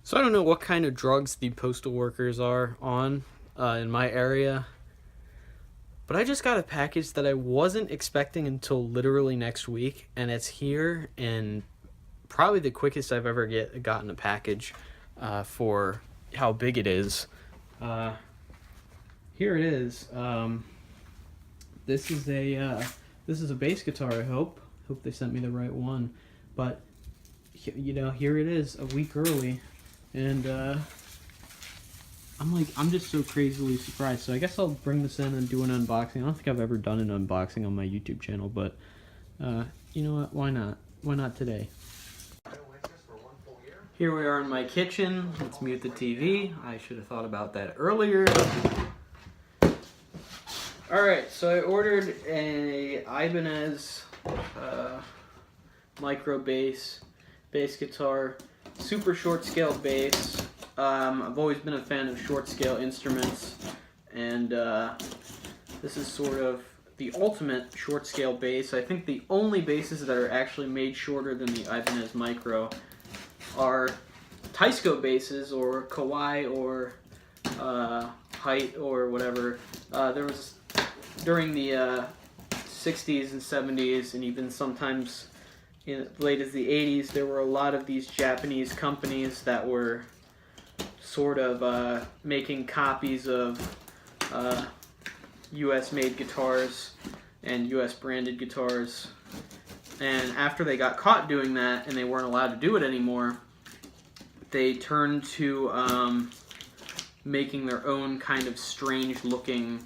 So I don't know what kind of drugs the postal workers are on in my area, but I just got a package that I wasn't expecting until literally next week, and it's here, and probably the quickest I've ever gotten a package for how big it is. Uh, Here it is. This is a bass guitar. I hope they sent me the right one, but here it is a week early. And I'm just so crazily surprised. So I guess I'll bring this in and do an unboxing. I don't think I've ever done an unboxing on my YouTube channel, but you know what? Why not? Why not today? Here we are in my kitchen. Let's mute the TV. I should have thought about that earlier. Alright, so I ordered a Ibanez Mikro bass guitar. Super short scale bass. I've always been a fan of short scale instruments, and this is sort of the ultimate short scale bass. I think the only basses that are actually made shorter than the Ibanez Mikro are Teisco basses or Kawai or Height or whatever. There was during the 60s and 70s, and even sometimes in late as the 80s, there were a lot of these Japanese companies that were sort of making copies of US made guitars and US branded guitars. And after they got caught doing that and they weren't allowed to do it anymore, they turned to making their own kind of strange looking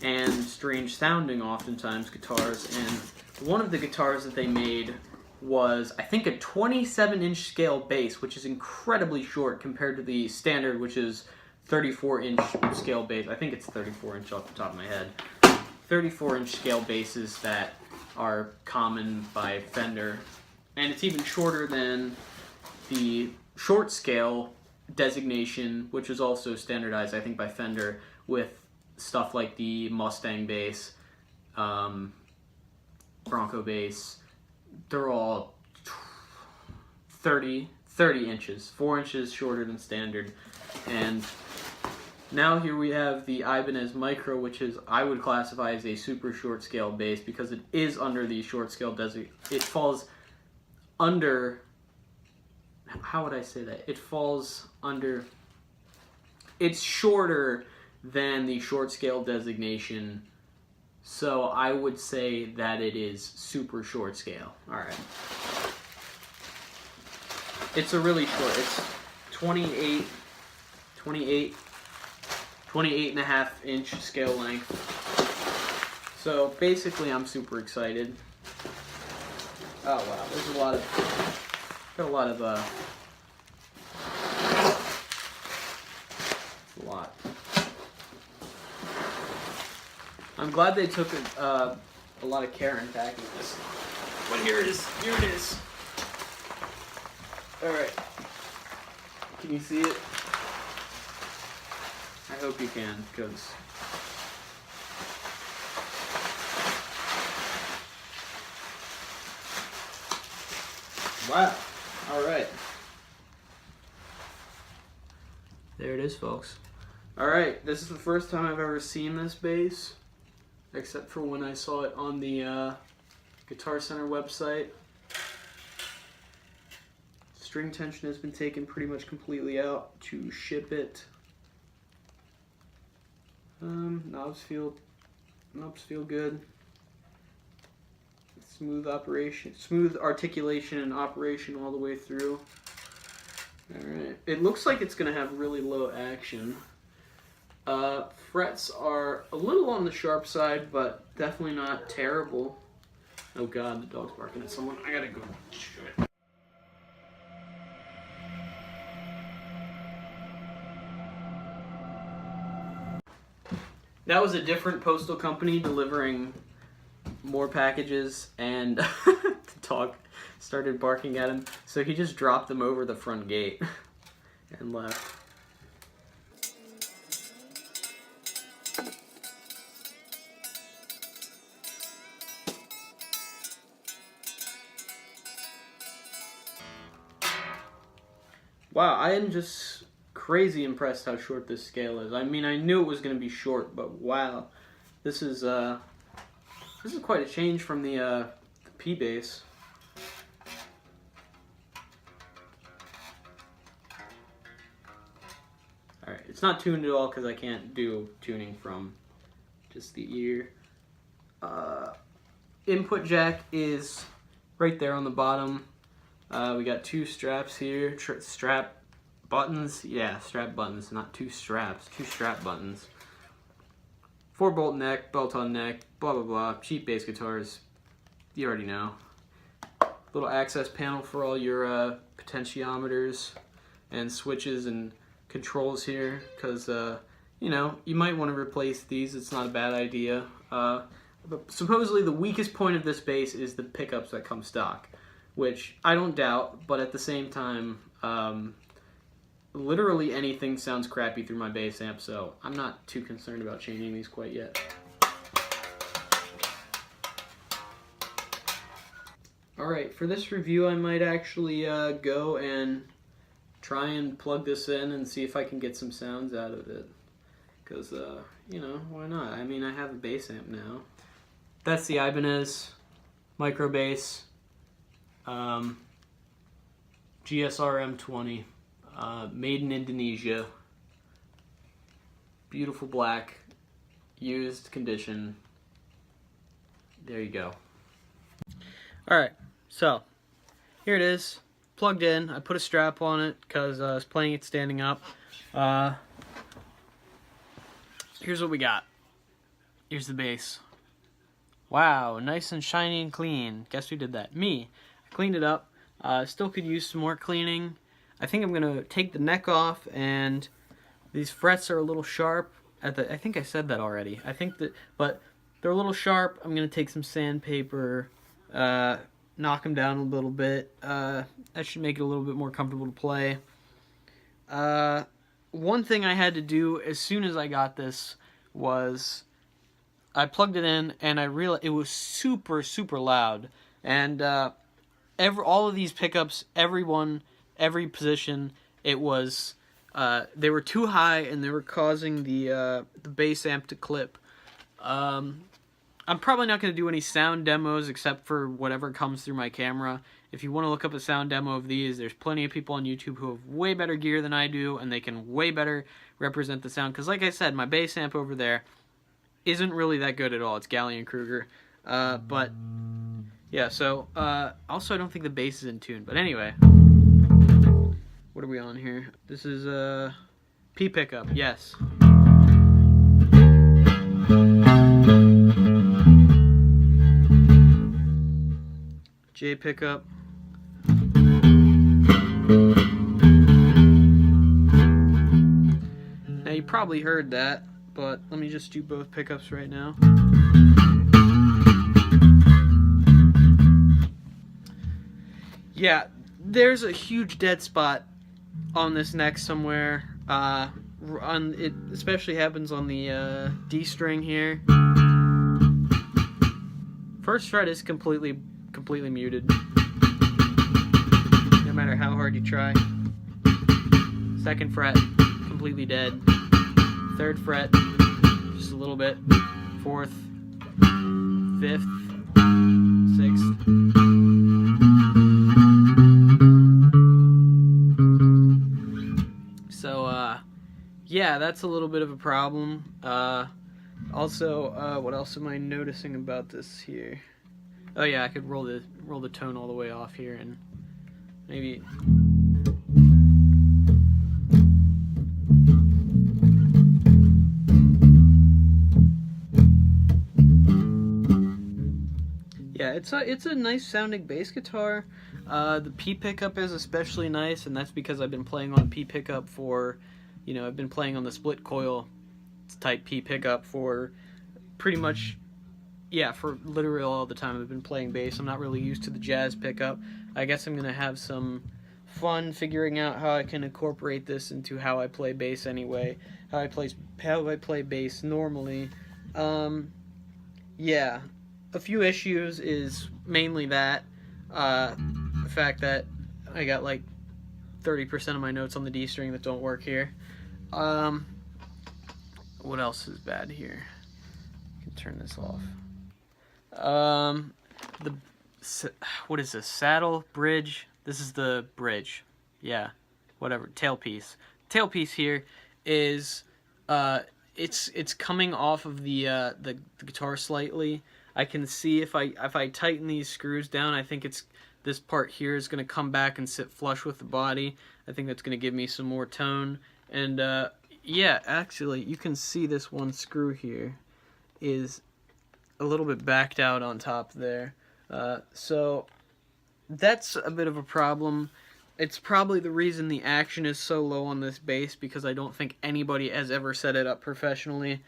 and strange sounding oftentimes guitars. And one of the guitars that they made was, I think, a 27-inch scale bass, which is incredibly short compared to the standard, which is 34-inch scale bass. I think it's 34-inch off the top of my head. 34-inch scale basses that are common by Fender. And it's even shorter than the short scale designation, which is also standardized, I think, by Fender, with stuff like the Mustang bass, Bronco bass. They're all 30 inches, 4 inches shorter than standard. And now here we have the Ibanez Mikro, which is, I would classify as a super short scale bass because it is under the short scale it falls under, how would I say that? It falls under, it's shorter than the short scale designation. So I would say that it is super short scale. Alright. It's a really short, it's 28 and a half inch scale length. So basically I'm super excited. Oh wow, there's a lot of a lot. I'm glad they took a lot of care in packing this. But here it is. Here it is. Alright. Can you see it? I hope you can, because wow. Alright. There it is, folks. Alright, this is the first time I've ever seen this bass, except for when I saw it on the Guitar Center website. String tension has been taken pretty much completely out to ship it. Knobs feel good. Smooth articulation and operation all the way through. Alright, it looks like it's going to have really low action. Frets are a little on the sharp side, but definitely not terrible. Oh god, the dog's barking at someone. I gotta go. Shit. That was a different postal company delivering more packages, and the dog started barking at him, so he just dropped them over the front gate and left. Wow, I am just crazy impressed how short this scale is. I mean, I knew it was going to be short, but wow, this is quite a change from the P bass. All right, it's not tuned at all because I can't do tuning from just the ear. Input jack is right there on the bottom. We got two straps here, strap buttons. Yeah, strap buttons, not two straps, two strap buttons. 4-bolt neck, belt on neck, blah blah blah. Cheap bass guitars, you already know. Little access panel for all your potentiometers and switches and controls here, because you know, you might want to replace these. It's not a bad idea. But supposedly the weakest point of this bass is the pickups that come stock, which I don't doubt, but at the same time, literally anything sounds crappy through my bass amp, so I'm not too concerned about changing these quite yet. Alright, for this review I might actually go and try and plug this in and see if I can get some sounds out of it. Because, you know, why not? I mean, I have a bass amp now. That's the Ibanez Mikro bass, GSR M20, made in Indonesia. Beautiful black, used condition. There you go. Alright, so here it is, plugged in. I put a strap on it because I was playing it standing up. Here's what we got. Here's the bass. Wow, nice and shiny and clean. Guess who did that? Me. I cleaned it up. Still could use some more cleaning. I think I'm going to take the neck off, and these frets are a little sharp. I think I said that already. But they're a little sharp. I'm going to take some sandpaper, knock them down a little bit. That should make it a little bit more comfortable to play. One thing I had to do as soon as I got this was I plugged it in, and I realized it was super, super loud. And all of these pickups, every position, it was they were too high, and they were causing the bass amp to clip. I'm probably not going to do any sound demos except for whatever comes through my camera. If you want to look up a sound demo of these, there's plenty of people on YouTube who have way better gear than I do, and they can way better represent the sound. Because like I said, my bass amp over there isn't really that good at all. It's Gallien-Kruger. But, yeah, so, also I don't think the bass is in tune. But anyway, what are we on here? This is a P pickup, yes. J pickup. Now you probably heard that, but let me just do both pickups right now. Yeah, there's a huge dead spot on this neck somewhere. It especially happens on the D string here. First fret is completely muted, no matter how hard you try. Second fret, completely dead. Third fret, just a little bit. Fourth, fifth, sixth. So, yeah, that's a little bit of a problem. Also, what else am I noticing about this here? Oh yeah, I could roll the tone all the way off here and maybe. Yeah, it's a nice sounding bass guitar. The P pickup is especially nice, and that's because I've been playing on a P pickup for, you know, I've been playing on the split coil type P pickup for pretty much, yeah, for literally all the time I've been playing bass. I'm not really used to the jazz pickup. I guess I'm gonna have some fun figuring out how I can incorporate this into how I play bass anyway. How I play bass normally. Yeah, a few issues is mainly that the fact that I got like 30% of my notes on the D string that don't work here. What else is bad here? I can turn this off. What is this? Saddle, bridge. This is the bridge. Yeah, whatever. Tailpiece. Tailpiece here is it's coming off of the guitar slightly. I can see if I tighten these screws down, I think this part here is going to come back and sit flush with the body. I think that's going to give me some more tone. And yeah, actually, you can see this one screw here is a little bit backed out on top there. So that's a bit of a problem. It's probably the reason the action is so low on this bass, because I don't think anybody has ever set it up professionally.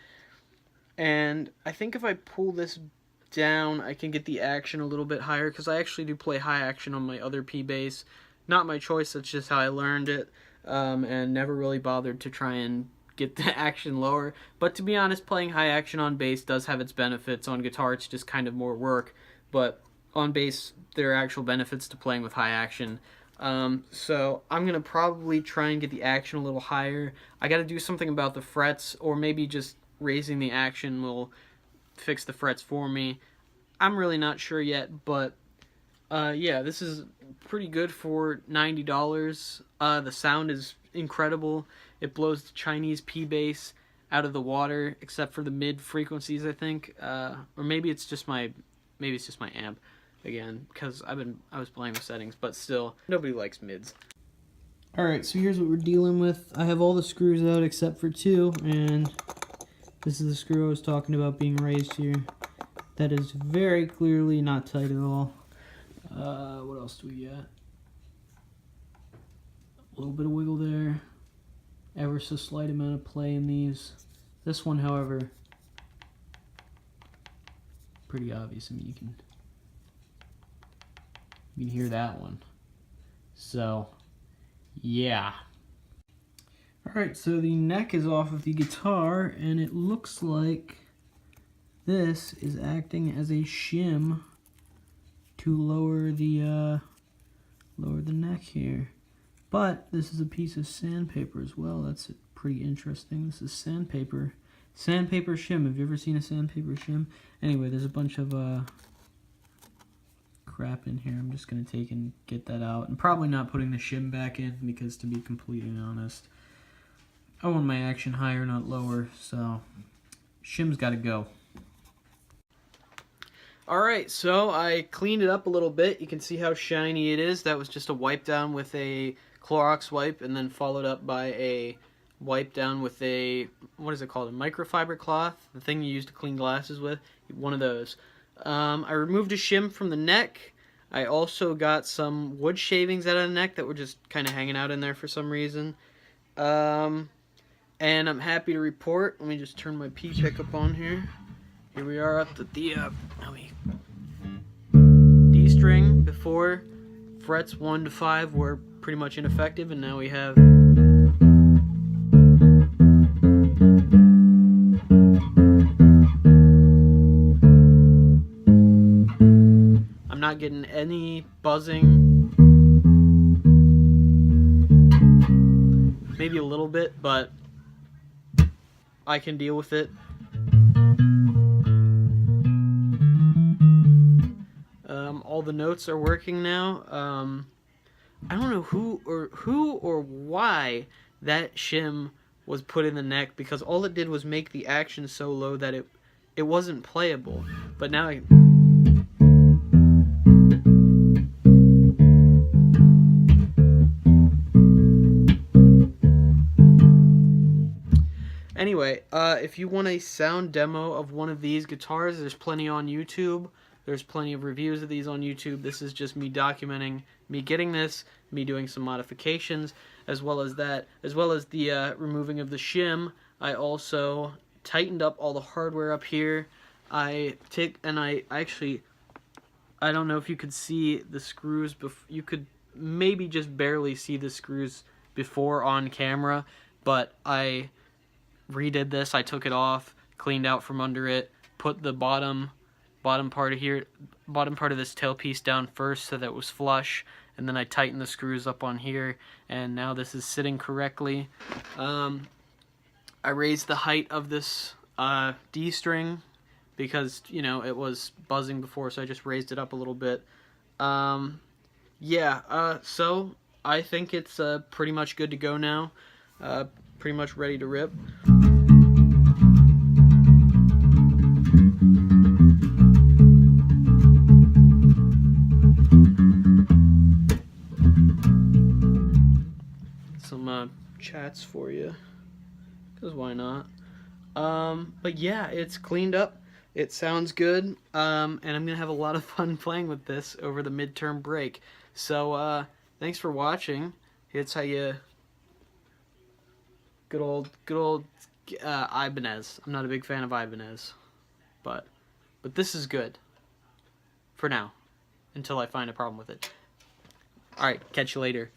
And I think if I pull this down, I can get the action a little bit higher, because I actually do play high action on my other P bass. Not my choice, that's just how I learned it, and never really bothered to try and get the action lower. But to be honest, playing high action on bass does have its benefits. On guitar, it's just kind of more work, but on bass, there are actual benefits to playing with high action. So I'm going to probably try and get the action a little higher. I got to do something about the frets, or maybe just raising the action will fix the frets for me. I'm really not sure yet, but yeah, this is pretty good for $90. The sound is incredible. It blows the Chinese P bass out of the water, except for the mid frequencies, I think. Or maybe it's just my amp again, because I was playing with settings, but still, nobody likes mids. Alright, so here's what we're dealing with. I have all the screws out except for two, and this is the screw I was talking about being raised here. That is very clearly not tight at all. What else do we got? A little bit of wiggle there. Ever so slight amount of play in these. This one, however, pretty obvious. I mean, you can hear that one. So, yeah. Alright, so the neck is off of the guitar, and it looks like this is acting as a shim to lower the neck here. But this is a piece of sandpaper as well. That's pretty interesting. This is sandpaper. Sandpaper shim. Have you ever seen a sandpaper shim? Anyway, there's a bunch of crap in here. I'm just going to take and get that out. I'm probably not putting the shim back in, because to be completely honest, I want my action higher, not lower, so shim's got to go. Alright, so I cleaned it up a little bit. You can see how shiny it is. That was just a wipe down with a Clorox wipe, and then followed up by a wipe down with a, what is it called, a microfiber cloth? The thing you use to clean glasses with? One of those. I removed a shim from the neck. I also got some wood shavings out of the neck that were just kind of hanging out in there for some reason. And I'm happy to report, let me just turn my P pickup on here. Here we are up at the D string. Before, frets 1 to 5 were pretty much ineffective, and now we have I'm not getting any buzzing. Maybe a little bit, but I can deal with it. All the notes are working now. I don't know who or why that shim was put in the neck, because all it did was make the action so low that it wasn't playable. But now anyway, if you want a sound demo of one of these guitars, there's plenty on YouTube. There's plenty of reviews of these on YouTube. This is just me documenting me getting this, me doing some modifications, as well as the removing of the shim. I also tightened up all the hardware up here. I don't know if you could see the screws. You could maybe just barely see the screws before on camera, but I redid this. I took it off, cleaned out from under it, put the bottom part of this tailpiece down first so that it was flush, and then I tighten the screws up on here, and now this is sitting correctly. I raised the height of this D string because, you know, it was buzzing before, so I just raised it up a little bit. Yeah, so I think it's pretty much good to go now. Pretty much ready to rip. Some chats for you, because why not? But yeah, it's cleaned up. It sounds good, and I'm gonna have a lot of fun playing with this over the midterm break. So thanks for watching. It's how you good old Ibanez. I'm not a big fan of Ibanez, but this is good for now until I find a problem with it. All right, catch you later.